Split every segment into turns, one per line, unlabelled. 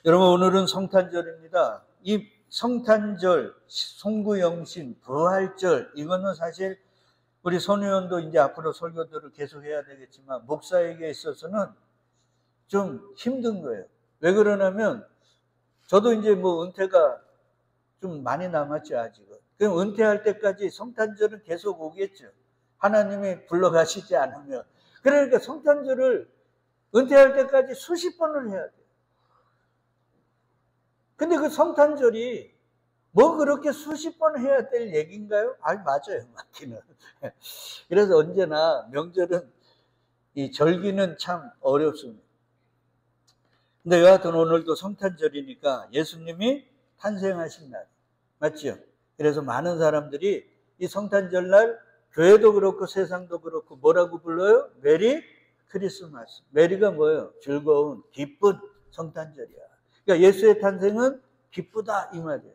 여러분, 오늘은 성탄절입니다. 이 성탄절, 송구영신, 부활절, 이거는 사실 우리 손의원도 이제 앞으로 설교들을 계속 해야 되겠지만 목사에게 있어서는 좀 힘든 거예요. 왜 그러냐면 저도 이제 뭐 은퇴가 좀 많이 남았죠, 아직은. 그럼 은퇴할 때까지 성탄절은 계속 오겠죠. 하나님이 불러가시지 않으면. 그러니까 성탄절을 은퇴할 때까지 수십 번을 해야 돼요. 근데 그 성탄절이 뭐 그렇게 수십 번 해야 될 얘기인가요? 아니, 맞아요. 맞기는. 그래서 언제나 명절은, 이 절기는 참 어렵습니다. 근데 여하튼 오늘도 성탄절이니까 예수님이 탄생하신 날. 맞죠? 그래서 많은 사람들이 이 성탄절날 교회도 그렇고 세상도 그렇고 뭐라고 불러요? 메리 크리스마스. 메리가 뭐예요? 즐거운, 기쁜 성탄절이야. 그러니까 예수의 탄생은 기쁘다 이 말이에요.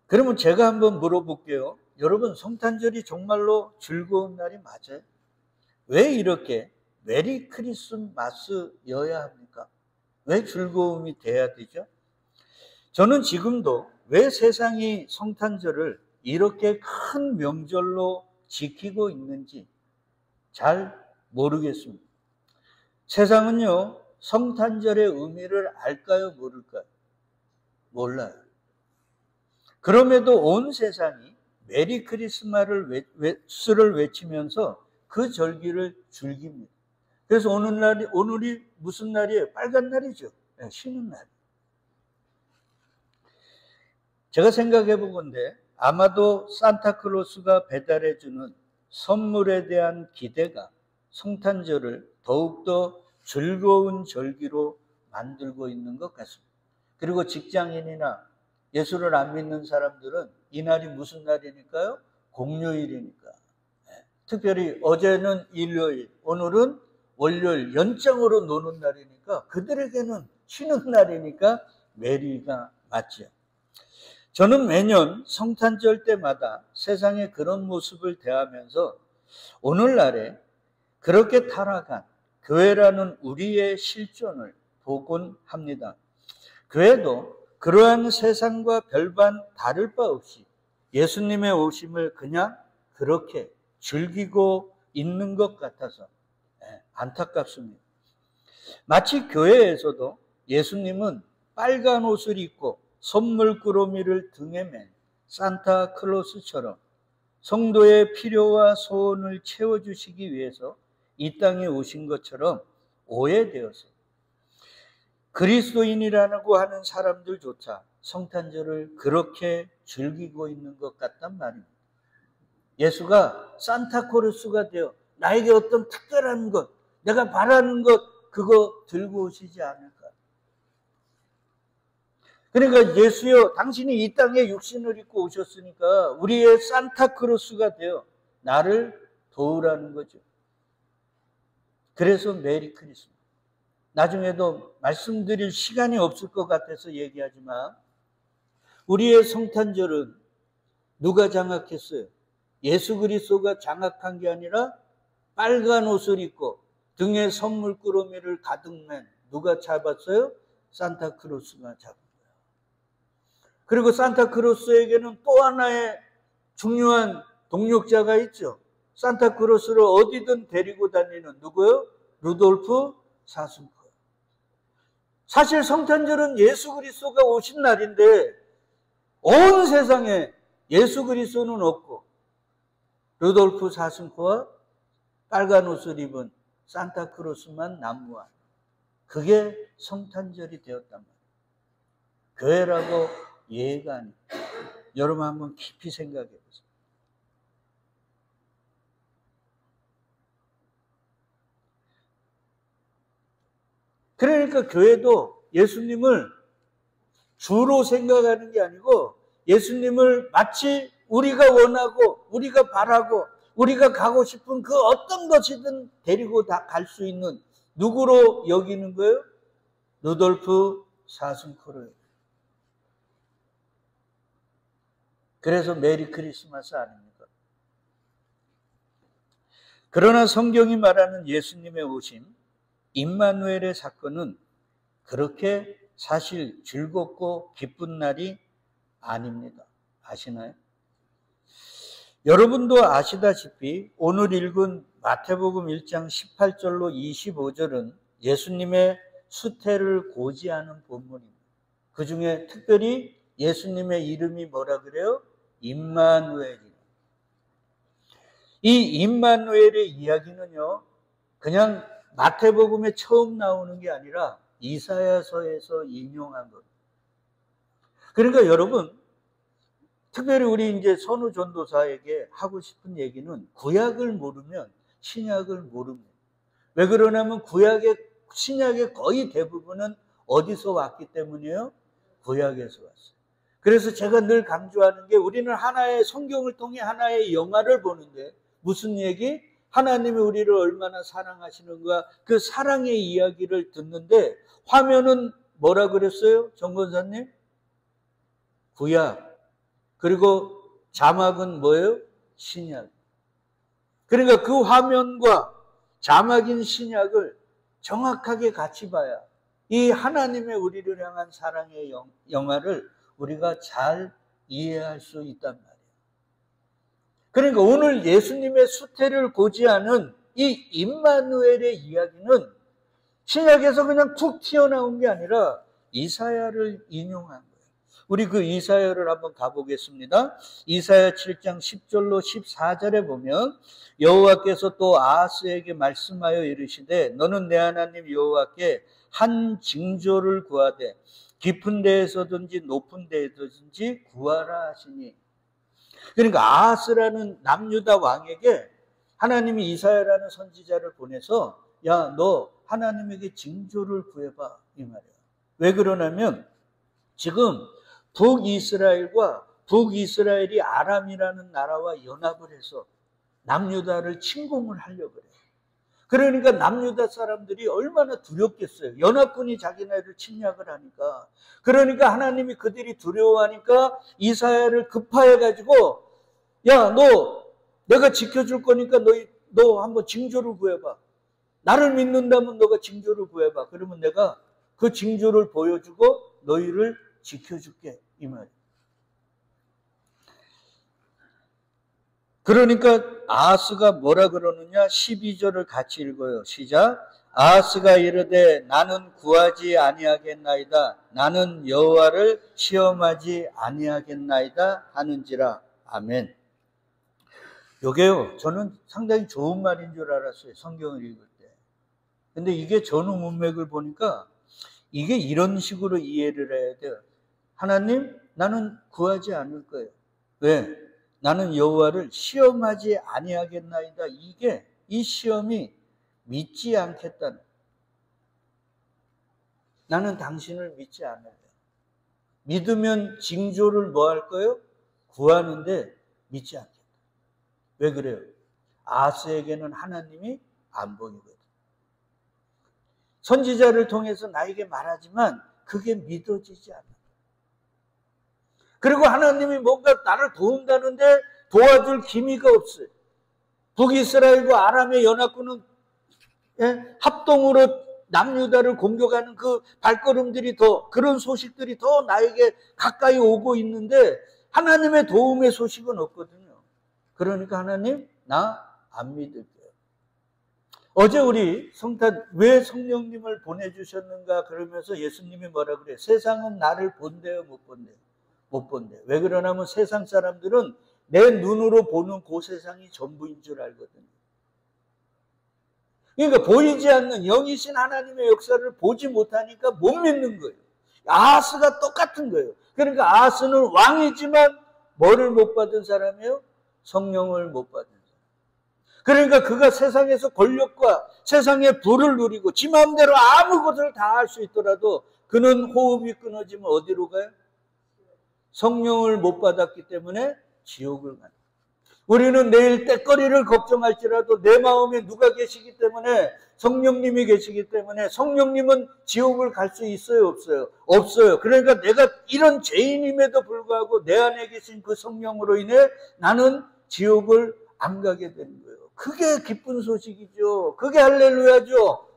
그러면 제가 한번 물어볼게요. 여러분, 성탄절이 정말로 즐거운 날이 맞아요? 왜 이렇게 메리 크리스마스여야 합니까? 왜 즐거움이 돼야 되죠? 저는 지금도 왜 세상이 성탄절을 이렇게 큰 명절로 지키고 있는지 잘 모르겠습니다. 세상은요, 성탄절의 의미를 알까요, 모를까요? 몰라요. 그럼에도 온 세상이 메리 크리스마스를 외치면서 그 절기를 즐깁니다. 그래서 오늘이 무슨 날이에요? 빨간 날이죠. 쉬는 날. 제가 생각해 보건데 아마도 산타클로스가 배달해주는 선물에 대한 기대가 성탄절을 더욱더 즐거운 절기로 만들고 있는 것 같습니다. 그리고 직장인이나 예수를 안 믿는 사람들은 이날이 무슨 날이니까요? 공휴일이니까. 특별히 어제는 일요일, 오늘은 월요일, 연장으로 노는 날이니까 그들에게는 쉬는 날이니까 메리가 맞죠. 저는 매년 성탄절 때마다 세상의 그런 모습을 대하면서 오늘날에 그렇게 타락한 교회라는 우리의 실존을 보곤 합니다. 교회도 그러한 세상과 별반 다를 바 없이 예수님의 오심을 그냥 그렇게 즐기고 있는 것 같아서 안타깝습니다. 마치 교회에서도 예수님은 빨간 옷을 입고 선물 꾸러미를 등에 맨 산타클로스처럼 성도의 필요와 소원을 채워주시기 위해서 이 땅에 오신 것처럼 오해되어서 그리스도인이라고 하는 사람들조차 성탄절을 그렇게 즐기고 있는 것 같단 말입니다. 예수가 산타클로스가 되어 나에게 어떤 특별한 것, 내가 바라는 것, 그거 들고 오시지 않을까. 그러니까 예수여, 당신이 이 땅에 육신을 입고 오셨으니까 우리의 산타클로스가 되어 나를 도우라는 거죠. 그래서 메리 크리스마스. 나중에도 말씀드릴 시간이 없을 것 같아서 얘기하지만 우리의 성탄절은 누가 장악했어요? 예수 그리스도가 장악한 게 아니라 빨간 옷을 입고 등에 선물 꾸러미를 가득 맨 누가 잡았어요? 산타클로스가 잡은 거예요. 그리고 산타클로스에게는 또 하나의 중요한 동력자가 있죠. 산타클로스를 어디든 데리고 다니는 누구요? 루돌프 사슴. 사실 성탄절은 예수 그리스도가 오신 날인데 온 세상에 예수 그리스도는 없고 루돌프 사슴코와 빨간 옷을 입은 산타클로스만 난무한, 그게 성탄절이 되었단 말이에요. 교회라고 예가 아니에요. 여러분 한번 깊이 생각해 보세요. 그러니까 교회도 예수님을 주로 생각하는 게 아니고 예수님을 마치 우리가 원하고 우리가 바라고 우리가 가고 싶은 그 어떤 것이든 데리고 다 갈 수 있는 누구로 여기는 거예요? 루돌프 사슴코를. 그래서 메리 크리스마스 아닙니까? 그러나 성경이 말하는 예수님의 오심, 임마누엘의 사건은 그렇게 사실 즐겁고 기쁜 날이 아닙니다. 아시나요? 여러분도 아시다시피 오늘 읽은 마태복음 1장 18절로 25절은 예수님의 수태를 고지하는 본문입니다. 그 중에 특별히 예수님의 이름이 뭐라 그래요? 임마누엘이에요. 이 임마누엘의 이야기는요, 그냥 마태복음에 처음 나오는 게 아니라 이사야서에서 인용한 겁니다. 그러니까 여러분, 특별히 우리 이제 선우 전도사에게 하고 싶은 얘기는 구약을 모르면 신약을 모릅니다. 왜 그러냐면 신약의 거의 대부분은 어디서 왔기 때문이에요? 구약에서 왔어요. 그래서 제가 늘 강조하는 게 우리는 하나의 성경을 통해 하나의 영화를 보는데 무슨 얘기? 하나님이 우리를 얼마나 사랑하시는가 그 사랑의 이야기를 듣는데 화면은 뭐라 그랬어요? 정 권사님? 구약. 그리고 자막은 뭐예요? 신약. 그러니까 그 화면과 자막인 신약을 정확하게 같이 봐야 이 하나님의 우리를 향한 사랑의 영화를 우리가 잘 이해할 수 있단 말이에요. 그러니까 오늘 예수님의 수태를 고지하는 이 임마누엘의 이야기는 신약에서 그냥 툭 튀어나온 게 아니라 이사야를 인용한 거예요. 우리 그 이사야를 한번 가보겠습니다. 이사야 7장 10절로 14절에 보면 여호와께서 또 아하스에게 말씀하여 이르시되 너는 내 하나님 여호와께 한 징조를 구하되 깊은 데에서든지 높은 데에서든지 구하라 하시니. 그러니까 아하스라는 남유다 왕에게 하나님이 이사야라는 선지자를 보내서 야, 너 하나님에게 징조를 구해봐 이 말이에요. 왜 그러냐면 지금 북이스라엘과 북이스라엘이 아람이라는 나라와 연합을 해서 남유다를 침공을 하려고 그래요. 그러니까 남유다 사람들이 얼마나 두렵겠어요. 연합군이 자기네를 침략을 하니까. 그러니까 하나님이 그들이 두려워하니까 이사야를 급파해가지고 야, 너 내가 지켜줄 거니까 너 한번 징조를 구해봐. 나를 믿는다면 너가 징조를 구해봐. 그러면 내가 그 징조를 보여주고 너희를 지켜줄게. 이 말이에요. 그러니까 아하스가 뭐라 그러느냐? 12절을 같이 읽어요. 시작. 아하스가 이르되 나는 구하지 아니하겠나이다. 나는 여호와를 시험하지 아니하겠나이다 하는지라. 아멘. 요게요. 저는 상당히 좋은 말인 줄 알았어요. 성경을 읽을 때. 근데 이게 전후 문맥을 보니까 이게 이런 식으로 이해를 해야 돼요. 하나님, 나는 구하지 않을 거예요. 왜? 나는 여호와를 시험하지 아니하겠나이다. 이 시험이 믿지 않겠다는. 나는 당신을 믿지 않아요. 믿으면 징조를 뭐 할 거예요? 구하는데 믿지 않겠다. 왜 그래요? 아하스에게는 하나님이 안 보이거든. 선지자를 통해서 나에게 말하지만 그게 믿어지지 않아. 그리고 하나님이 뭔가 나를 도운다는데 도와줄 기미가 없어요. 북이스라엘과 아람의 연합군은 합동으로 남유다를 공격하는 그 발걸음들이 그런 소식들이 더 나에게 가까이 오고 있는데 하나님의 도움의 소식은 없거든요. 그러니까 하나님, 나 안 믿을게요. 어제 우리 성탄 왜 성령님을 보내주셨는가 그러면서 예수님이 뭐라 그래요? 세상은 나를 본대요, 못 본대요? 못 본대요. 왜 그러냐면 세상 사람들은 내 눈으로 보는 그 세상이 전부인 줄 알거든요. 그러니까 보이지 않는 영이신 하나님의 역사를 보지 못하니까 못 믿는 거예요. 아하스가 똑같은 거예요. 그러니까 아하스는 왕이지만 뭐를 못 받은 사람이에요? 성령을 못 받은 사람. 그러니까 그가 세상에서 권력과 세상의 부를 누리고 지 마음대로 아무 것을 다 할 수 있더라도 그는 호흡이 끊어지면 어디로 가요? 성령을 못 받았기 때문에 지옥을 가요. 우리는 내일 때거리를 걱정할지라도 내 마음에 누가 계시기 때문에 성령님이 계시기 때문에 성령님은 지옥을 갈 수 있어요? 없어요? 없어요. 그러니까 내가 이런 죄인임에도 불구하고 내 안에 계신 그 성령으로 인해 나는 지옥을 안 가게 되는 거예요. 그게 기쁜 소식이죠. 그게 할렐루야죠.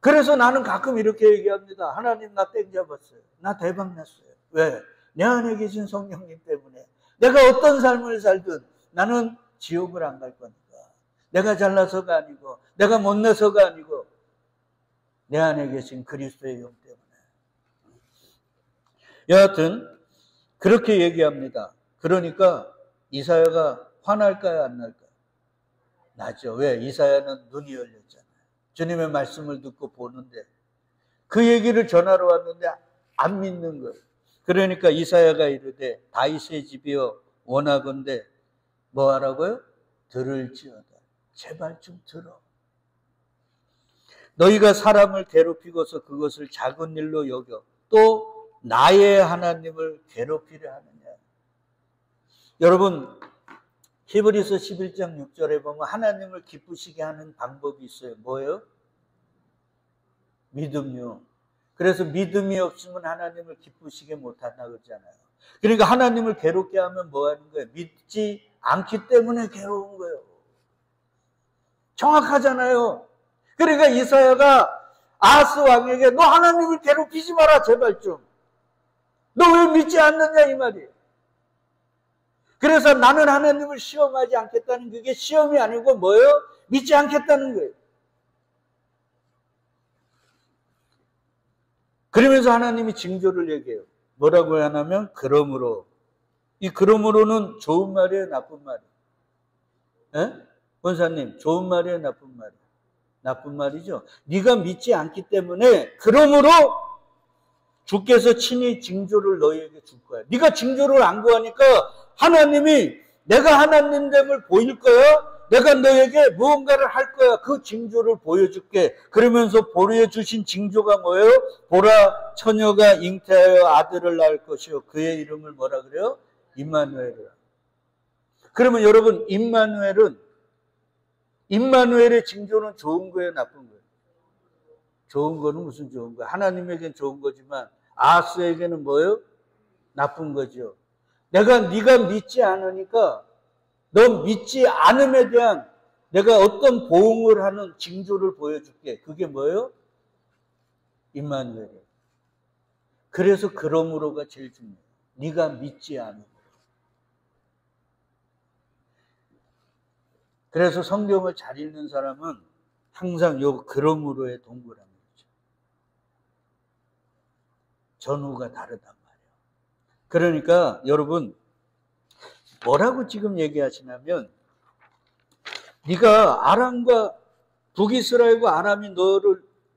그래서 나는 가끔 이렇게 얘기합니다. 하나님, 나 땡 잡았어요. 나 대박 났어요. 왜? 내 안에 계신 성령님 때문에. 내가 어떤 삶을 살든 나는 지옥을 안 갈 거니까. 내가 잘나서가 아니고, 내가 못나서가 아니고, 내 안에 계신 그리스도의 영 때문에. 여하튼 그렇게 얘기합니다. 그러니까 이사야가 화날까요, 안 날까요? 나죠. 왜? 이사야는 눈이 열렸잖아요. 주님의 말씀을 듣고 보는데 그 얘기를 전하러 왔는데 안 믿는 거예요. 그러니까 이사야가 이르되 다윗의 집이여 원하건대 뭐 하라고요? 들을지어다. 제발 좀 들어. 너희가 사람을 괴롭히고서 그것을 작은 일로 여겨 또 나의 하나님을 괴롭히려 하느냐. 여러분, 히브리서 11장 6절에 보면 하나님을 기쁘시게 하는 방법이 있어요. 뭐예요? 믿음요. 그래서 믿음이 없으면 하나님을 기쁘시게 못한다 그러잖아요. 그러니까 하나님을 괴롭게 하면 뭐 하는 거예요? 믿지 않기 때문에 괴로운 거예요. 정확하잖아요. 그러니까 이사야가 아하스 왕에게 너 하나님을 괴롭히지 마라 제발 좀. 너 왜 믿지 않느냐 이 말이에요. 그래서 나는 하나님을 시험하지 않겠다는 그게 시험이 아니고 뭐예요? 믿지 않겠다는 거예요. 그러면서 하나님이 징조를 얘기해요. 뭐라고 하냐면 그러므로. 이 그러므로는 좋은 말이에요, 나쁜 말이에요? 예? 권사님, 좋은 말이에요, 나쁜 말이에요? 나쁜 말이죠. 네가 믿지 않기 때문에 그러므로 주께서 친히 징조를 너희에게 줄 거야. 네가 징조를 안 구하니까 하나님이 내가 하나님됨을 보일 거야. 내가 너에게 무언가를 할 거야. 그 징조를 보여줄게. 그러면서 보여주신 징조가 뭐예요? 보라, 처녀가 잉태하여 아들을 낳을 것이요. 그의 이름을 뭐라 그래요? 임마누엘이라. 그러면 여러분, 임마누엘의 징조는 좋은 거예요, 나쁜 거예요? 좋은 거는 무슨 좋은 거예요? 하나님에게는 좋은 거지만 아하스에게는 뭐예요? 나쁜 거죠. 네가 믿지 않으니까 너 믿지 않음에 대한 내가 어떤 보응을 하는 징조를 보여줄게. 그게 뭐예요? 임마누엘이에요. 그래서 그러므로가 제일 중요해요. 네가 믿지 않으면. 그래서 성경을 잘 읽는 사람은 항상 요 그러므로에 동그라미 있죠. 전후가 다르단 말이에요. 그러니까 여러분 뭐라고 지금 얘기하시냐면 네가 아람과 북이스라엘과 아람이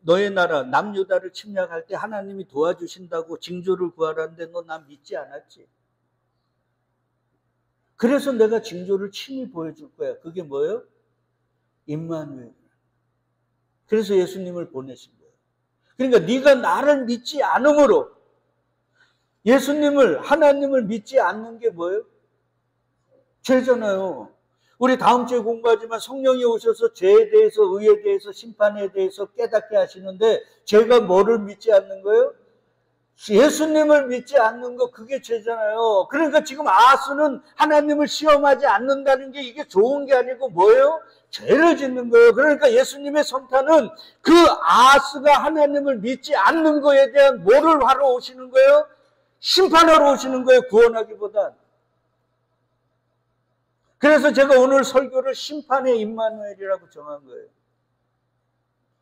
너의 나라 남유다를 침략할 때 하나님이 도와주신다고 징조를 구하라는데 너 난 믿지 않았지. 그래서 내가 징조를 친히 보여줄 거야. 그게 뭐예요? 임마누엘. 그래서 예수님을 보내신 거예요. 그러니까 네가 나를 믿지 않으므로 예수님을 하나님을 믿지 않는 게 뭐예요? 죄잖아요. 우리 다음 주에 공부하지만 성령이 오셔서 죄에 대해서 의에 대해서 심판에 대해서 깨닫게 하시는데 죄가 뭐를 믿지 않는 거예요? 예수님을 믿지 않는 거 그게 죄잖아요. 그러니까 지금 아하스는 하나님을 시험하지 않는다는 게 이게 좋은 게 아니고 뭐예요? 죄를 짓는 거예요. 그러니까 예수님의 성탄은 그 아하스가 하나님을 믿지 않는 거에 대한 뭐를 하러 오시는 거예요? 심판하러 오시는 거예요. 구원하기보단. 그래서 제가 오늘 설교를 심판의 임마누엘이라고 정한 거예요.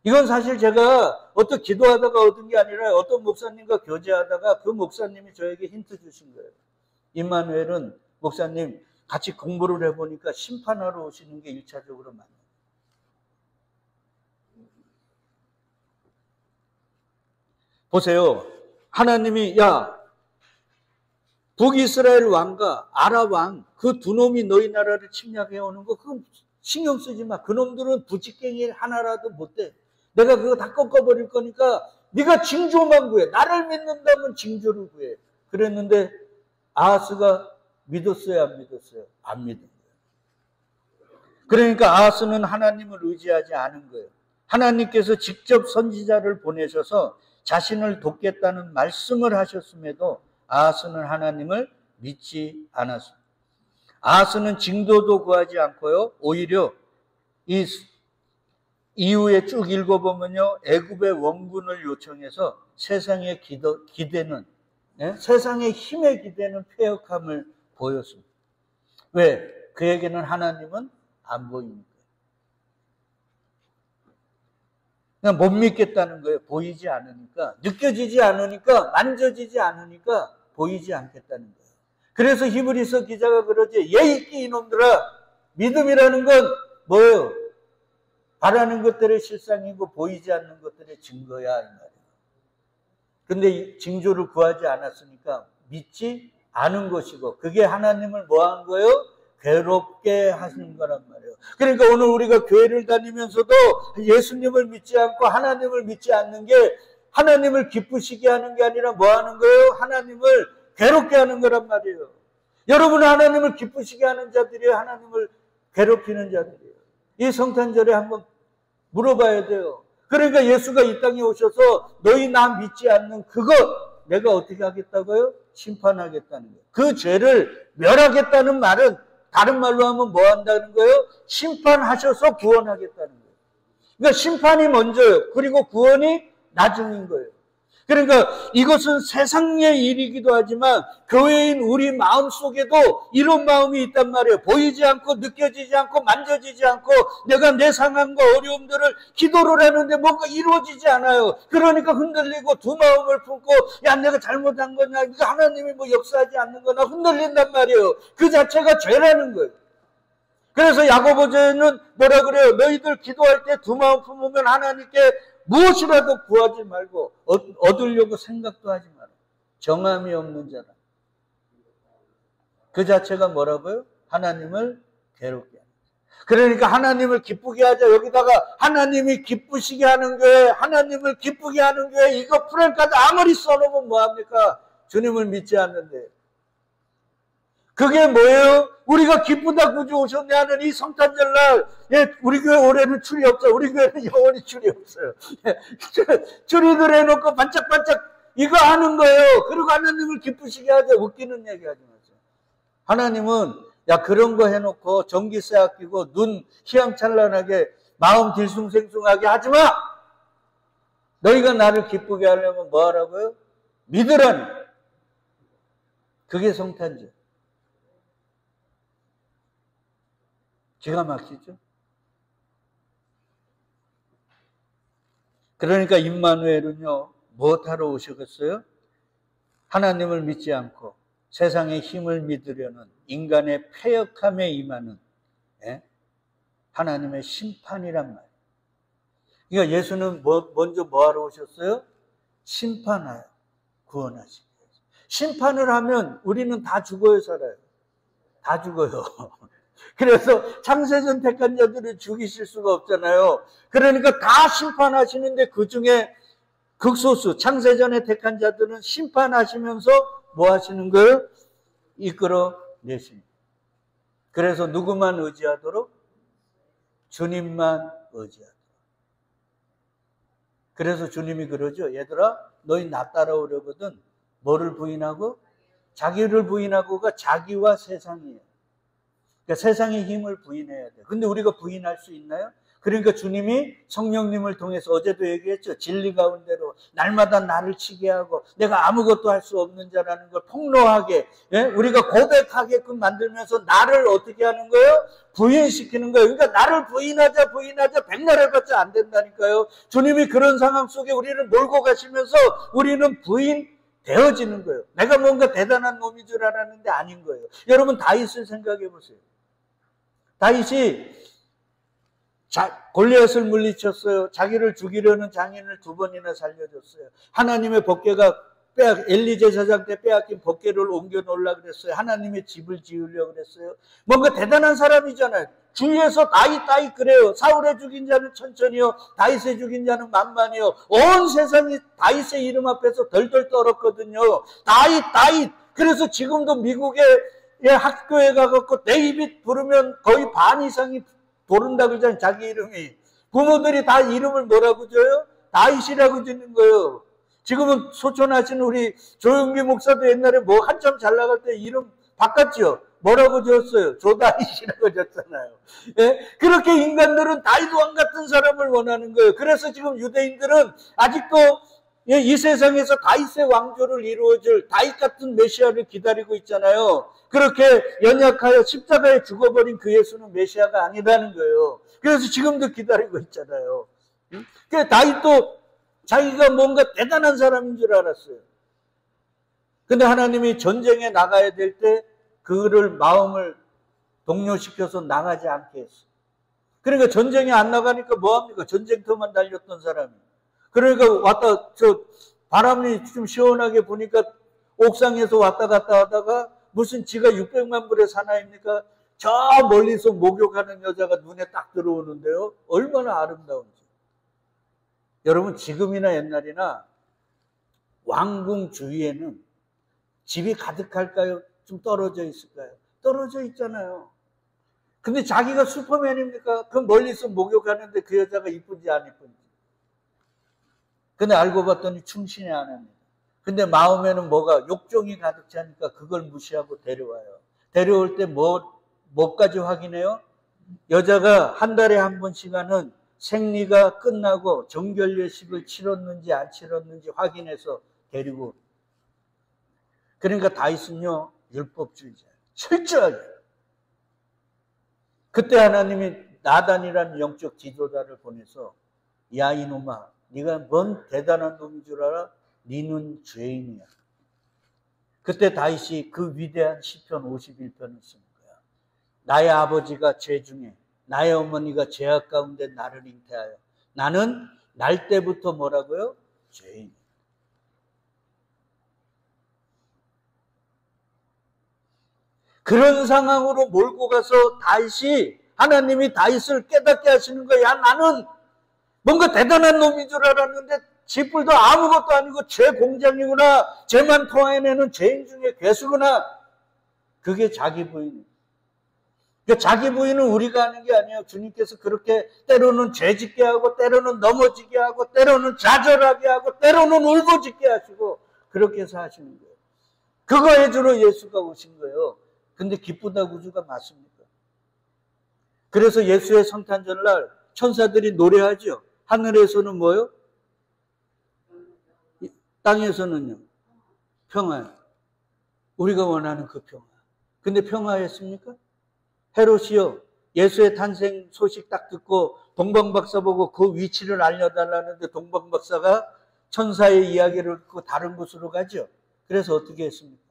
이건 사실 제가 어떤 기도하다가 얻은 게 아니라 어떤 목사님과 교제하다가 그 목사님이 저에게 힌트 주신 거예요. 임마누엘은 목사님 같이 공부를 해보니까 심판하러 오시는 게 1차적으로 맞아요. 보세요. 하나님이 북이스라엘 왕과 아랍 왕 그 두 놈이 너희 나라를 침략해 오는 거 그건 신경 쓰지 마. 그 놈들은 부직갱이 하나라도 못 돼. 내가 그거 다 꺾어버릴 거니까 네가 징조만 구해. 나를 믿는다면 징조를 구해. 그랬는데 아하스가 믿었어요? 안 믿었어요? 안 믿은 거예요. 그러니까 아하스는 하나님을 의지하지 않은 거예요. 하나님께서 직접 선지자를 보내셔서 자신을 돕겠다는 말씀을 하셨음에도 아하스는 하나님을 믿지 않았습니다. 아하스는 징조도 구하지 않고요. 오히려 이 이후에 쭉 읽어보면요, 애굽의 원군을 요청해서 세상의 기대는, 세상의 힘에 기대는 폐역함을 보였습니다. 왜? 그에게는 하나님은 안 보입니다. 그냥 못 믿겠다는 거예요. 보이지 않으니까, 느껴지지 않으니까, 만져지지 않으니까 보이지 않겠다는 거예요. 그래서 히브리서 기자가 그러지, 예있기 이놈들아, 믿음이라는 건 뭐예요? 바라는 것들의 실상이고 보이지 않는 것들의 증거야, 이 말이에요. 근데 징조를 구하지 않았으니까 믿지 않은 것이고, 그게 하나님을 뭐 한 거예요? 괴롭게 하시는 거란 말이에요. 그러니까 오늘 우리가 교회를 다니면서도 예수님을 믿지 않고 하나님을 믿지 않는 게 하나님을 기쁘시게 하는 게 아니라 뭐 하는 거예요? 하나님을 괴롭게 하는 거란 말이에요. 여러분은 하나님을 기쁘시게 하는 자들이에요? 하나님을 괴롭히는 자들이에요? 이 성탄절에 한번 물어봐야 돼요. 그러니까 예수가 이 땅에 오셔서 너희 나 믿지 않는 그것 내가 어떻게 하겠다고요? 심판하겠다는 거예요. 그 죄를 멸하겠다는 말은 다른 말로 하면 뭐 한다는 거예요? 심판하셔서 구원하겠다는 거예요. 그러니까 심판이 먼저예요. 그리고 구원이 나중인 거예요. 그러니까 이것은 세상의 일이기도 하지만 교회인 우리 마음속에도 이런 마음이 있단 말이에요. 보이지 않고 느껴지지 않고 만져지지 않고 내가 내 상황과 어려움들을 기도를 하는데 뭔가 이루어지지 않아요. 그러니까 흔들리고 두 마음을 품고 야 내가 잘못한 거냐, 하나님이 뭐 역사하지 않는 거나 흔들린단 말이에요. 그 자체가 죄라는 거예요. 그래서 야고보서는 뭐라 그래요? 너희들 기도할 때 두 마음 품으면 하나님께 무엇이라도 구하지 말고 얻으려고 생각도 하지 마라. 정함이 없는 자다. 그 자체가 뭐라고요? 하나님을 괴롭게 하는 거예요. 그러니까 하나님을 기쁘게 하자. 여기다가 하나님이 기쁘시게 하는 교회, 하나님을 기쁘게 하는 교회, 이거 프랭카드 아무리 써놓으면 뭐합니까? 주님을 믿지 않는데. 그게 뭐예요? 우리가 기쁘다 구주 오셨네 하는 이 성탄절날, 예, 우리 교회 올해는 줄이 없어요. 우리 교회는 영원히 줄이 없어요. 예, 줄이들 해놓고 반짝반짝 이거 하는 거예요. 그리고 하나님을 기쁘시게 하자. 웃기는 얘기 하지 마세요. 하나님은 야 그런 거 해놓고 전기세 아끼고 눈 희양찬란하게 마음 들숭생숭하게 하지 마. 너희가 나를 기쁘게 하려면 뭐 하라고요? 믿으라니. 그게 성탄절. 기가 막히죠? 그러니까 임마누엘은요, 무엇하러 오셨겠어요? 하나님을 믿지 않고 세상의 힘을 믿으려는 인간의 패역함에 임하는 하나님의 심판이란 말이에요. 그러니까 예수는 먼저 뭐하러 오셨어요? 심판하여 구원하시기 위해서. 심판을 하면 우리는 다 죽어요, 살아요. 다 죽어요. 그래서 창세전 택한 자들을 죽이실 수가 없잖아요. 그러니까 다 심판하시는데 그 중에 극소수 창세전에 택한 자들은 심판하시면서 뭐 하시는 거예요? 이끌어 내십니다. 그래서 누구만 의지하도록? 주님만 의지하도록. 그래서 주님이 그러죠. 얘들아 너희 나 따라오려거든 뭐를 부인하고? 자기를 부인하고가 자기와 세상이에요. 그러니까 세상의 힘을 부인해야 돼요. 근데 우리가 부인할 수 있나요? 그러니까 주님이 성령님을 통해서 어제도 얘기했죠. 진리 가운데로 날마다 나를 치게 하고 내가 아무것도 할 수 없는 자라는 걸 폭로하게 우리가 고백하게끔 만들면서 나를 어떻게 하는 거예요? 부인시키는 거예요. 그러니까 나를 부인하자 백날 해봤자 안 된다니까요. 주님이 그런 상황 속에 우리를 몰고 가시면서 우리는 부인되어지는 거예요. 내가 뭔가 대단한 놈인 줄 알았는데 아닌 거예요. 여러분 다윗을 생각해 보세요. 다윗이 골리앗을 물리쳤어요. 자기를 죽이려는 장인을 2번이나 살려줬어요. 하나님의 법궤가 엘리 제사장 때 빼앗긴 법궤를 옮겨 놓으려고 그랬어요. 하나님의 집을 지으려고 그랬어요. 뭔가 대단한 사람이잖아요. 주위에서 다윗 그래요. 사울의 죽인 자는 천천히요, 다윗의 죽인 자는 만만히요. 온 세상이 다윗의 이름 앞에서 덜덜 떨었거든요. 다윗. 그래서 지금도 미국의 학교에 가갖고 데이빗 부르면 거의 반 이상이 부른다고 그러잖아요. 자기 이름이. 부모들이 다 이름을 뭐라고 줘요? 다윗이라고 짓는 거예요. 지금은 소천하신 우리 조용기 목사도 옛날에 뭐 한참 잘 나갈 때 이름 바꿨죠. 뭐라고 지었어요? 조다윗이라고 지었잖아요. 예? 그렇게 인간들은 다윗 왕 같은 사람을 원하는 거예요. 그래서 지금 유대인들은 아직도 이 세상에서 다윗의 왕조를 이루어줄 다윗 같은 메시아를 기다리고 있잖아요. 그렇게 연약하여 십자가에 죽어버린 그 예수는 메시아가 아니라는 거예요. 그래서 지금도 기다리고 있잖아요. 그래서 다윗도 자기가 뭔가 대단한 사람인 줄 알았어요. 근데 하나님이 전쟁에 나가야 될 때 그를 마음을 동요시켜서 나가지 않게 했어요. 그러니까 전쟁에 안 나가니까 뭐합니까? 전쟁터만 달렸던 사람이. 그러니까 왔다, 바람이 좀 시원하게 부니까 옥상에서 왔다 갔다 하다가 무슨 지가 600만 불의 사나이입니까? 저 멀리서 목욕하는 여자가 눈에 딱 들어오는데요. 얼마나 아름다운지. 여러분, 지금이나 옛날이나 왕궁 주위에는 집이 가득할까요? 좀 떨어져 있을까요? 떨어져 있잖아요. 근데 자기가 슈퍼맨입니까? 그 멀리서 목욕하는데 그 여자가 이쁜지 안 이쁜지. 근데 알고 봤더니 충신이 안 합니다. 근데 마음에는 뭐가 욕종이 가득 차니까 그걸 무시하고 데려와요. 데려올 때 뭐까지 확인해요? 여자가 한 달에 한 번씩 하는 생리가 끝나고 정결례식을 치렀는지 안 치렀는지 확인해서 데리고. 그러니까 다윗은요, 율법주의자예요. 철저하게. 그때 하나님이 나단이라는 영적 지도자를 보내서, 야 이놈아, 네가 뭔 대단한 놈인 줄 알아? 네는 죄인이야. 그때 다윗이 그 위대한 시편 51편을 쓴 거야. 나의 아버지가 죄 중에, 나의 어머니가 죄악 가운데 나를 잉태하여 나는 날 때부터 뭐라고요? 죄인. 그런 상황으로 몰고 가서 다윗이, 하나님이 다윗을 깨닫게 하시는 거야. 나는 뭔가 대단한 놈인 줄 알았는데 지뿔도 아무것도 아니고 죄 공장이구나. 죄만 토해내는 죄인 중에 괴수구나. 그게 자기 부인이에요. 그러니까 자기 부인은 우리가 하는 게 아니에요. 주님께서 그렇게 때로는 죄짓게 하고, 때로는 넘어지게 하고, 때로는 좌절하게 하고, 때로는 울부짖게 하시고, 그렇게 해서 하시는 거예요. 그거 해주러 예수가 오신 거예요. 근데 기쁘다 구주가 맞습니까? 그래서 예수의 성탄절날 천사들이 노래하죠. 하늘에서는 뭐요? 땅에서는요? 평화요. 우리가 원하는 그 평화. 근데 평화였습니까? 헤롯이요, 예수의 탄생 소식 딱 듣고 동방박사 보고 그 위치를 알려달라는데 동방박사가 천사의 이야기를 듣고 다른 곳으로 가죠. 그래서 어떻게 했습니까?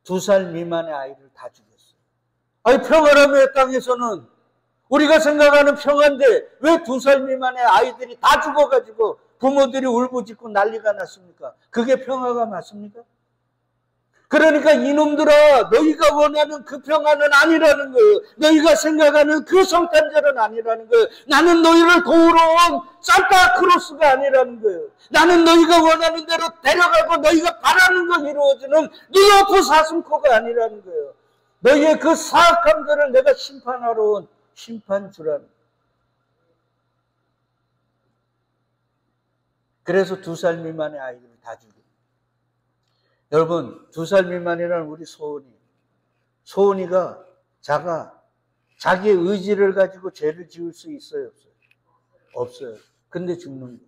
2살 미만의 아이를 다 죽였어요. 아니, 평화라며 땅에서는. 우리가 생각하는 평화인데 왜 2살 미만의 아이들이 다 죽어가지고 부모들이 울부짖고 난리가 났습니까? 그게 평화가 맞습니까? 그러니까 이놈들아, 너희가 원하는 그 평화는 아니라는 거예요. 너희가 생각하는 그 성탄절은 아니라는 거예요. 나는 너희를 도우러 온 산타크로스가 아니라는 거예요. 나는 너희가 원하는 대로 데려가고 너희가 바라는 걸 이루어주는 눈앞의 사슴코가 아니라는 거예요. 너희의 그 사악함들을 내가 심판하러 온 심판주라는 거예요. 그래서 2살 미만의 아이들을 다 죽여요. 여러분, 2살 미만이라는 우리 소은이가 자기의 의지를 가지고 죄를 지을 수 있어요, 없어요? 없어요. 근데 죽는 거예요.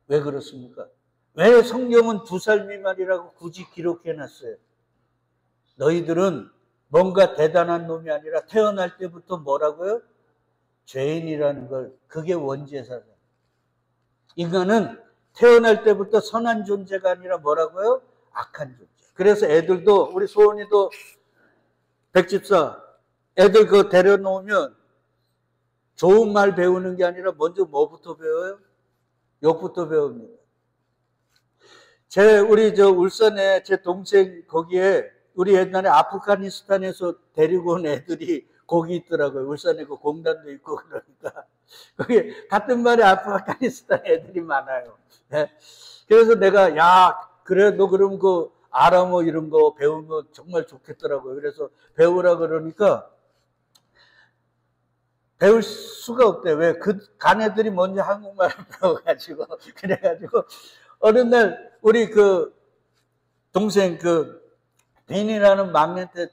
왜 그렇습니까? 왜 성경은 2살 미만이라고 굳이 기록해놨어요? 너희들은 뭔가 대단한 놈이 아니라 태어날 때부터 뭐라고요? 죄인이라는 걸, 그게 원죄사잖아요. 인간은 태어날 때부터 선한 존재가 아니라 뭐라고요? 악한 존재. 그래서 애들도, 우리 소은이도 백집사, 애들 그거 데려놓으면 좋은 말 배우는 게 아니라 먼저 뭐부터 배워요? 욕부터 배웁니다. 우리 울산에 제 동생 거기에 우리 옛날에 아프가니스탄에서 데리고 온 애들이 거기 있더라고요. 울산에 그 공단도 있고 그러니까. 거기 같은 말에 아프가니스탄 애들이 많아요. 네? 그래서 내가, 야, 그래, 너 그럼 그 아람어 이런 거 배우면 정말 좋겠더라고요. 그래서 배우라 그러니까 배울 수가 없대. 왜? 간 애들이 먼저 한국말을 배워가지고. 그래가지고 어느 날 우리 그 동생 빈이라는 막내한테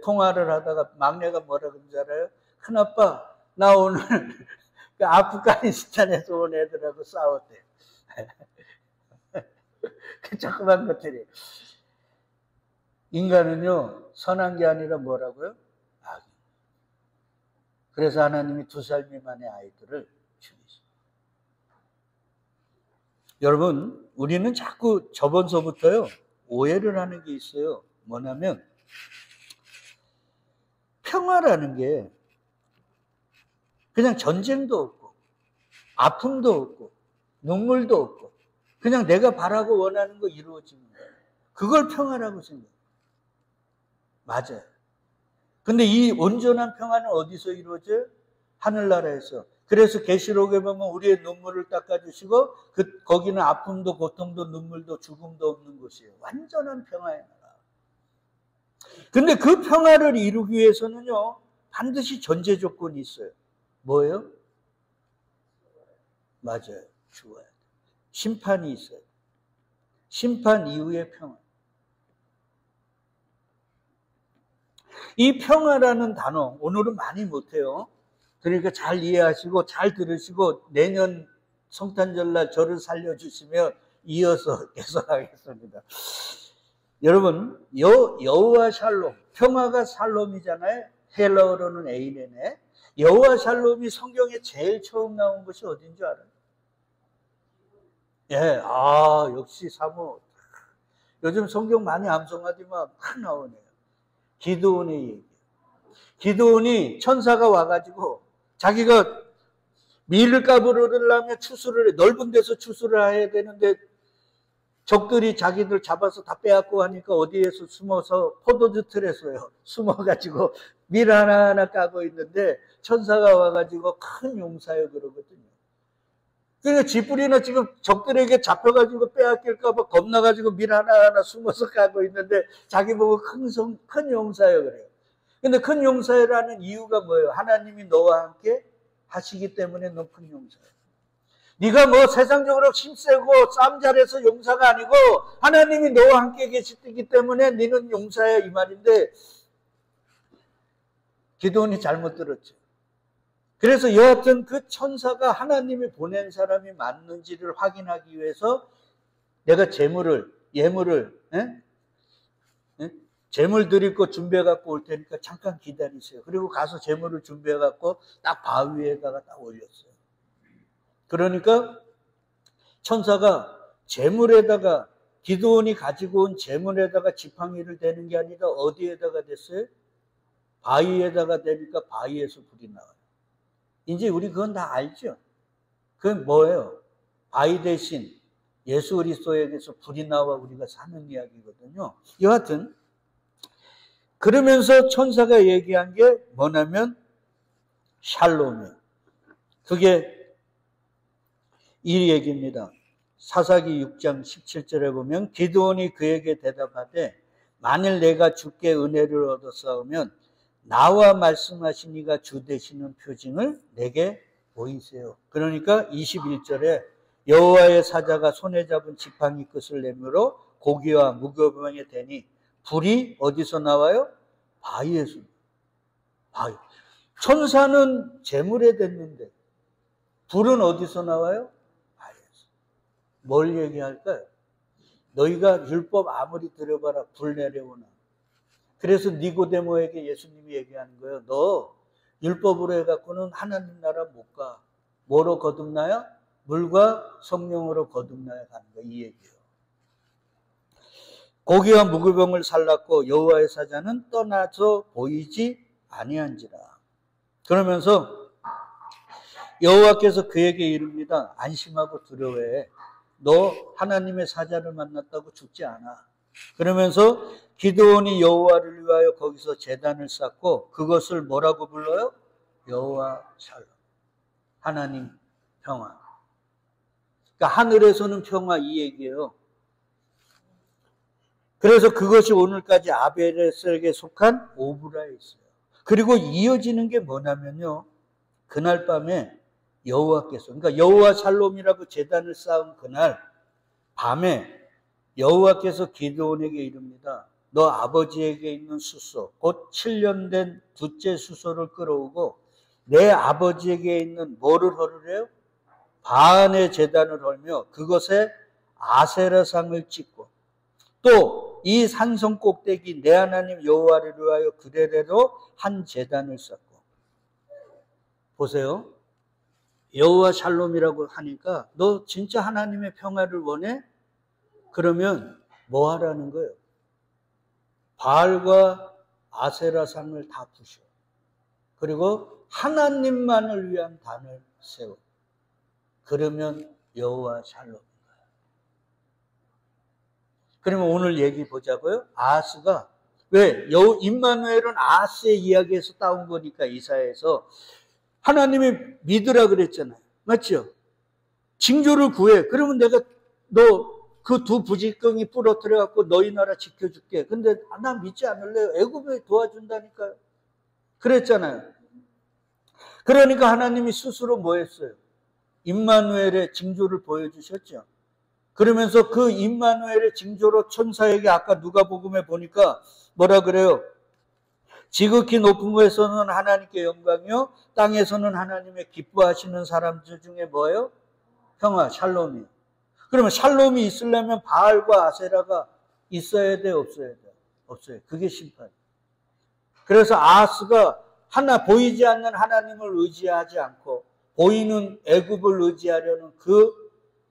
통화를 하다가 막내가 뭐라 그런지 알아요? 큰아빠, 나 오늘 그 아프가니스탄에서 온 애들하고 싸웠대. 그 조그만 것들이. 인간은요, 선한 게 아니라 뭐라고요? 악이. 그래서 하나님이 2살 미만의 아이들을 죽이죠. 여러분, 우리는 자꾸 저번서부터요, 오해를 하는 게 있어요. 뭐냐면, 평화라는 게 그냥 전쟁도 없고, 아픔도 없고, 눈물도 없고, 그냥 내가 바라고 원하는 거 이루어지는 거예요. 그걸 평화라고 생각해요. 맞아요. 근데 이 온전한 평화는 어디서 이루어져요? 하늘나라에서. 그래서 계시록에 보면 우리의 눈물을 닦아주시고 거기는 아픔도 고통도 눈물도 죽음도 없는 곳이에요. 완전한 평화의 나라. 근데 그 평화를 이루기 위해서는요, 반드시 전제 조건이 있어요. 뭐예요? 맞아요. 죽어야 돼요. 심판이 있어요. 심판 이후의 평화. 이 평화라는 단어 오늘은 많이 못해요. 그러니까 잘 이해하시고 잘 들으시고 내년 성탄절날 저를 살려주시면 이어서 계속하겠습니다. 여러분, 여호와 샬롬, 평화가 샬롬이잖아요. 헬라어로는 에이레네. 여호와 샬롬이 성경에 제일 처음 나온 것이 어딘 줄 알아요? 예, 역시 사모. 요즘 성경 많이 암송하지만 막 나오네요. 기드온의 얘기. 기드온이 천사가 와가지고 자기가 밀을 까부르려면 추수를 해. 넓은 데서 추수를 해야 되는데 적들이 자기들 잡아서 다 빼앗고 하니까 어디에서 숨어서 포도주 틀에서요. 숨어가지고 밀 하나하나 까고 있는데 천사가 와가지고 큰 용사여 그러거든요. 그러니까 지푸리나 지금 적들에게 잡혀가지고 빼앗길까봐 겁나가지고 밀 하나하나 숨어서 까고 있는데 자기 보고 큰 용사여 그래요. 근데 큰 용사여라는 이유가 뭐예요? 하나님이 너와 함께 하시기 때문에 너 큰 용사야. 네가 뭐 세상적으로 힘세고 싸움 잘해서 용사가 아니고 하나님이 너와 함께 계시기 때문에 너는 용사야 이 말인데 기드온이 잘못 들었죠. 그래서 여하튼 그 천사가 하나님이 보낸 사람이 맞는지를 확인하기 위해서 내가 예물을 재물 드릴 거 준비해 갖고 올 테니까 잠깐 기다리세요. 그리고 가서 재물을 준비해 갖고 딱 바위에다가 딱 올렸어요. 그러니까 천사가 재물에다가 기드온이 가지고 온 재물에다가 지팡이를 대는 게 아니라 어디에다가 됐어요? 바위에다가 대니까 바위에서 불이 나와요. 이제 우리 그건 다 알죠? 그건 뭐예요? 바위 대신 예수 그리스도에게서 불이 나와 우리가 사는 이야기거든요. 여하튼 그러면서 천사가 얘기한 게 뭐냐면 샬롬이에요. 그게 이 얘기입니다. 사사기 6장 17절에 보면 기드온이 그에게 대답하되 만일 내가 주께 은혜를 얻었사오면 나와 말씀하신 이가 주 되시는 표징을 내게 보이세요. 그러니까 21절에 여호와의 사자가 손에 잡은 지팡이 끝을 내밀어 고기와 무교병에 대니 불이 어디서 나와요? 바위에서. 바위. 천사는 재물에 댔는데 불은 어디서 나와요? 바위에서. 뭘 얘기할까요? 너희가 율법 아무리 들여봐라 불 내려오나. 그래서 니고데모에게 예수님이 얘기하는 거예요. 너 율법으로 해갖고는 하나님 나라 못 가. 뭐로 거듭나요? 물과 성령으로 거듭나야 가는 거예요. 이 얘기예요. 고기와 무교병을 살랐고 여호와의 사자는 떠나서 보이지 아니한지라. 그러면서 여호와께서 그에게 이릅니다. 안심하고 두려워해. 너 하나님의 사자를 만났다고 죽지 않아. 그러면서 기드온이 여호와를 위하여 거기서 제단을 쌓고 그것을 뭐라고 불러요? 여호와 샬롬. 하나님 평화. 그러니까 하늘에서는 평화 이 얘기예요. 그래서 그것이 오늘까지 아벨에스에게 속한 오브라에 있어요. 그리고 이어지는 게 뭐냐면요. 그날 밤에 여호와께서, 그러니까 여호와 샬롬이라고 제단을 쌓은 그날 밤에 여호와께서 기드온에게 이릅니다. 너 아버지에게 있는 숫소 곧 7년 된 둘째 숫소를 끌어오고 내 아버지에게 있는 뭐를 헐으래요? 바알의 제단을 헐며 그것에 아세라상을 찍고 또 이 산성 꼭대기 내 하나님 여호와를 위하여 그레레로 한 제단을 쌓고. 보세요. 여호와 샬롬이라고 하니까 너 진짜 하나님의 평화를 원해? 그러면 뭐 하라는 거예요? 바알과 아세라상을 다 부셔. 그리고 하나님만을 위한 단을 세워. 그러면 여호와 샬롬인 거예요. 그러면 오늘 얘기 보자고요. 아하스가 왜? 임마누엘은 아하스의 이야기에서 따온 거니까 이사야에서 하나님이 믿으라 그랬잖아요. 맞죠? 징조를 구해. 그러면 내가 너 그 두 부지경이 부러뜨려 갖고 너희 나라 지켜줄게. 근데 나 믿지 않을래요. 애굽에 도와준다니까요. 그랬잖아요. 그러니까 하나님이 스스로 뭐 했어요? 임마누엘의 징조를 보여주셨죠. 그러면서 그 임마누엘의 징조로 천사에게 아까 누가복음에 보니까 뭐라 그래요? 지극히 높은 곳에서는 하나님께 영광이요 땅에서는 하나님의 기뻐하시는 사람들 중에 뭐예요? 평화, 샬롬이요. 그러면 샬롬이 있으려면 바알과 아세라가 있어야 돼, 없어야 돼? 없어요. 그게 심판. 그래서 아하스가 보이지 않는 하나님을 의지하지 않고 보이는 애굽을 의지하려는 그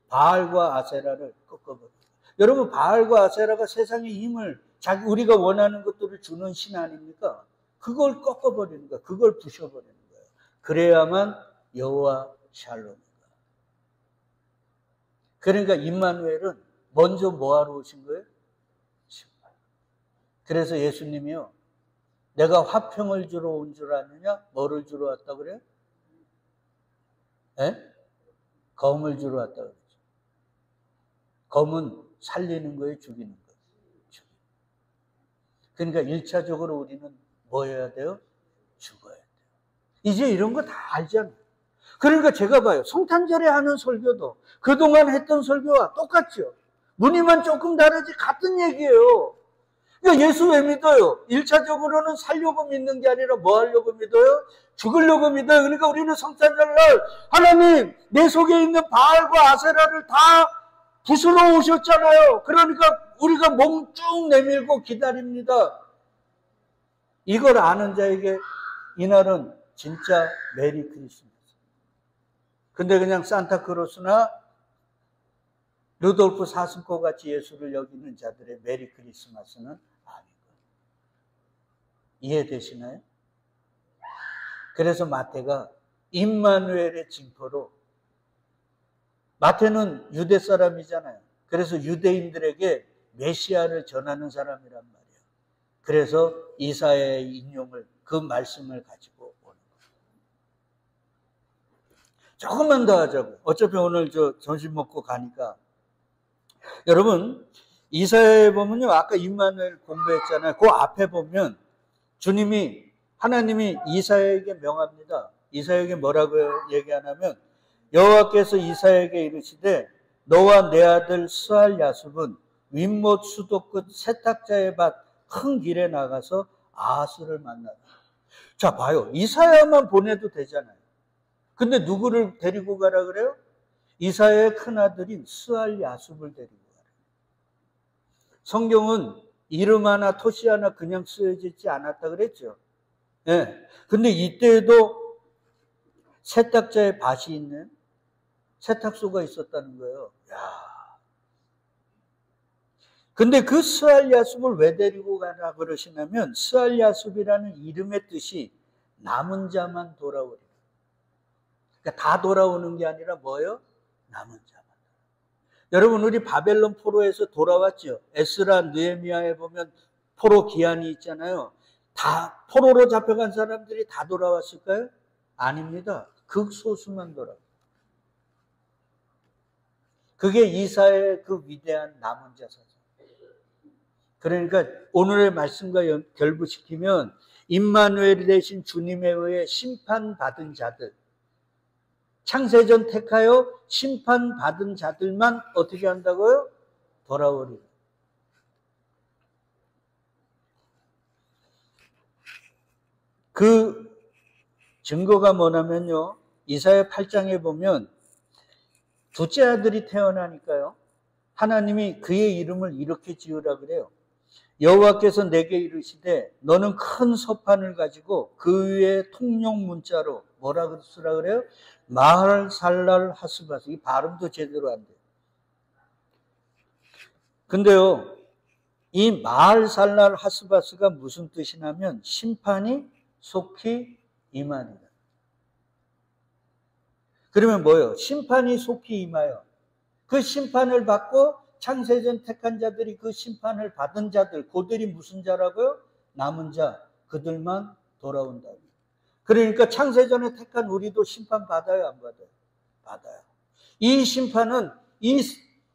바알과 아세라를 꺾어버려요. 여러분, 바알과 아세라가 세상의 힘을 우리가 원하는 것들을 주는 신 아닙니까? 그걸 꺾어버리는 거야. 그걸 부셔버리는 거예요. 그래야만 여호와 샬롬입니다. 그러니까 임마누엘은 먼저 뭐하러 오신 거예요? 심판. 그래서 예수님이요. 내가 화평을 주러 온 줄 아느냐? 뭐를 주러 왔다 그래요? 검을 주러 왔다 그러죠. 검은 살리는 거예요? 죽이는 거예요? 그러니까 1차적으로 우리는 뭐 해야 돼요? 죽어야 돼요. 이제 이런 거 다 알잖아요. 그러니까 제가 봐요. 성탄절에 하는 설교도 그동안 했던 설교와 똑같죠. 무늬만 조금 다르지 같은 얘기예요. 그러니까 예수 왜 믿어요? 1차적으로는 살려고 믿는 게 아니라 뭐 하려고 믿어요? 죽으려고 믿어요. 그러니까 우리는 성탄절날 하나님 내 속에 있는 바알과 아세라를 다 부수러 오셨잖아요. 그러니까 우리가 몸 쭉 내밀고 기다립니다. 이걸 아는 자에게 이날은 진짜 메리 크리스마스. 근데 그냥 산타크로스나 루돌프 사슴코 같이 예수를 여기는 자들의 메리 크리스마스는 아니고. 이해되시나요? 그래서 마태가 임마누엘의 징표로, 마태는 유대 사람이잖아요. 그래서 유대인들에게 메시아를 전하는 사람이란 말이에요. 그래서 이사야의 인용을, 그 말씀을 가지고 오는 거예요. 조금만 더 하자고. 어차피 오늘 점심 먹고 가니까. 여러분, 이사야에 보면요. 아까 임마누엘 공부했잖아요. 그 앞에 보면 하나님이 이사야에게 명합니다. 이사야에게 뭐라고 얘기하냐면 여호와께서 이사야에게 이르시되 너와 내 아들 스알 야숲은 윗못 수도 끝 세탁자의 밭 큰 길에 나가서 아하스를 만나라. 자, 봐요. 이사야만 보내도 되잖아요. 근데 누구를 데리고 가라 그래요? 이사야의 큰아들인 스알 야숲을 데리고 가라. 성경은 이름 하나 토시 하나 그냥 쓰여지지 않았다 그랬죠. 예. 근데 이때에도 세탁자의 밭이 있는 세탁소가 있었다는 거예요. 야. 근데 그 스알 야숲을 왜 데리고 가라 그러시냐면 스알 야숲이라는 이름의 뜻이 남은 자만 돌아오리라. 그러니까 다 돌아오는 게 아니라 뭐예요? 남은 자만. 여러분, 우리 바벨론 포로에서 돌아왔죠. 에스라, 느헤미야에 보면 포로 기한이 있잖아요. 다 포로로 잡혀간 사람들이 다 돌아왔을까요? 아닙니다. 극소수만 돌아와요. 그게 이사야의 그 위대한 남은 자 사상. 그러니까 오늘의 말씀과 결부시키면 임마누엘이 되신 주님에 의해 심판받은 자들, 창세전 택하여 심판받은 자들만 어떻게 한다고요? 돌아오리라. 그 증거가 뭐냐면요. 이사야 8장에 보면 둘째 아들이 태어나니까요. 하나님이 그의 이름을 이렇게 지으라 그래요. 여호와께서 내게 이르시되 너는 큰 서판을 가지고 그 위에 통용 문자로 뭐라 쓰라 그래요? 마할살랄 하스바스. 이 발음도 제대로 안 돼요. 근데요, 이 마할살랄 하스바스가 무슨 뜻이냐면 심판이 속히 임하니라. 그러면 뭐예요? 심판이 속히 임하여. 그 심판을 받고 창세전 택한 자들이 그 심판을 받은 자들, 그들이 무슨 자라고요? 남은 자, 그들만 돌아온다. 그러니까 창세전에 택한 우리도 심판 받아요, 안 받아요? 받아요. 이 심판은 이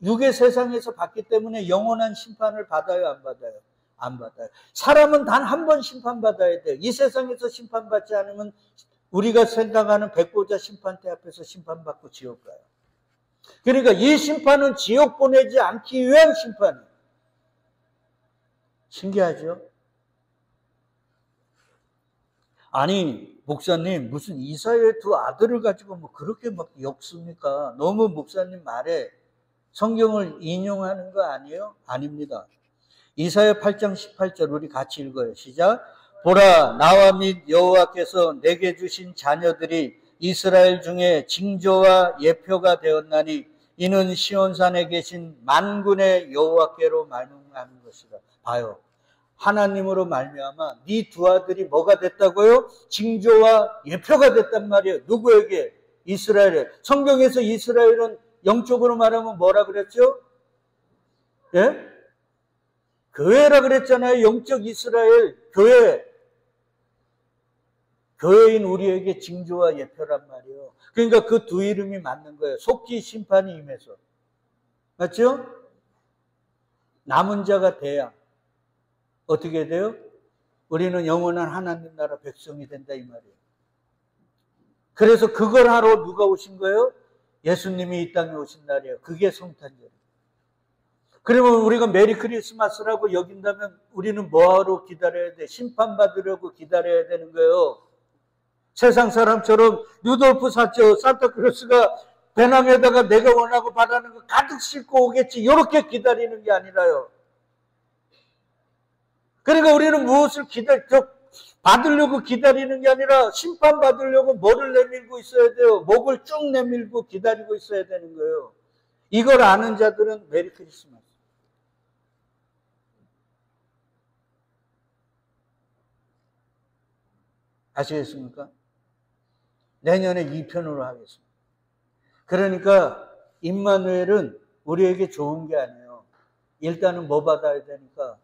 육의 세상에서 받기 때문에 영원한 심판을 받아요, 안 받아요? 안 받아요. 사람은 단 한 번 심판받아야 돼요. 이 세상에서 심판받지 않으면 우리가 생각하는 백보자 심판대 앞에서 심판받고 지옥 가요. 그러니까 이 심판은 지옥 보내지 않기 위한 심판이에요. 신기하죠? 아니, 목사님, 무슨 이사야의 두 아들을 가지고 뭐 그렇게 막 엮습니까? 너무 목사님 말에 성경을 인용하는 거 아니에요? 아닙니다. 이사야 8장 18절 우리 같이 읽어요. 시작. 보라, 나와 및 여호와께서 내게 주신 자녀들이 이스라엘 중에 징조와 예표가 되었나니 이는 시온산에 계신 만군의 여호와께로 말미암은 것이다. 봐요. 하나님으로 말미암아 네 두 아들이 뭐가 됐다고요? 징조와 예표가 됐단 말이에요. 누구에게? 이스라엘에. 성경에서 이스라엘은 영적으로 말하면 뭐라 그랬죠? 예? 교회라 그랬잖아요. 영적 이스라엘 교회. 교회인 우리에게 징조와 예표란 말이에요. 그러니까 그 두 이름이 맞는 거예요. 속히 심판이 임해서. 맞죠? 남은 자가 돼야 어떻게 돼요? 우리는 영원한 하나님 나라 백성이 된다 이 말이에요. 그래서 그걸 하러 누가 오신 거예요? 예수님이 이 땅에 오신 날이에요. 그게 성탄절이에요. 그러면 우리가 메리 크리스마스라고 여긴다면 우리는 뭐하러 기다려야 돼? 심판받으려고 기다려야 되는 거예요. 세상 사람처럼 루돌프 산타크로스가 배낭에다가 내가 원하고 바라는 거 가득 싣고 오겠지. 이렇게 기다리는 게 아니라요. 그러니까 우리는 무엇을 받으려고 기다리는 게 아니라 심판받으려고 뭐를 내밀고 있어야 돼요. 목을 쭉 내밀고 기다리고 있어야 되는 거예요. 이걸 아는 자들은 메리 크리스마스. 아시겠습니까? 내년에 2편으로 하겠습니다. 그러니까 임마누엘은 우리에게 좋은 게 아니에요. 일단은 뭐 받아야 되니까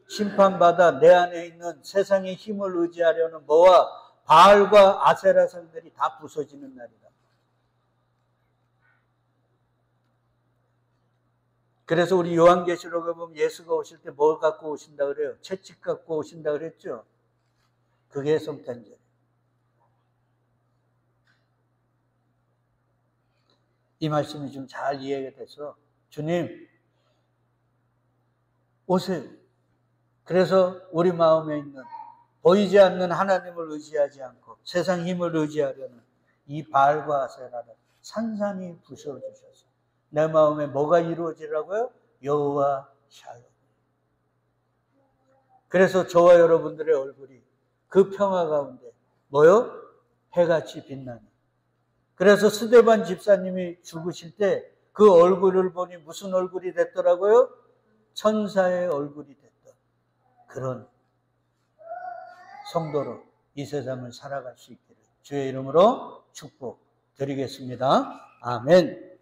심판받아 내 안에 있는 세상의 힘을 의지하려는 뭐와 바알과 아세라상들이 다 부서지는 날이다. 그래서 우리 요한계시록에 보면 예수가 오실 때 뭘 갖고 오신다 그래요? 채찍 갖고 오신다 그랬죠? 그게 성탄절. 이 말씀이 좀 잘 이해가 돼서 주님 오세요. 그래서 우리 마음에 있는 보이지 않는 하나님을 의지하지 않고 세상 힘을 의지하려는 이 바알과 아세라를 산산히 부숴주셔서 내 마음에 뭐가 이루어지라고요? 여호와 샬롬. 그래서 저와 여러분들의 얼굴이 그 평화 가운데 뭐요? 해같이 빛나는. 그래서 스데반 집사님이 죽으실 때 그 얼굴을 보니 무슨 얼굴이 됐더라고요? 천사의 얼굴이 됐던 그런 성도로 이 세상을 살아갈 수 있기를 주의 이름으로 축복드리겠습니다. 아멘.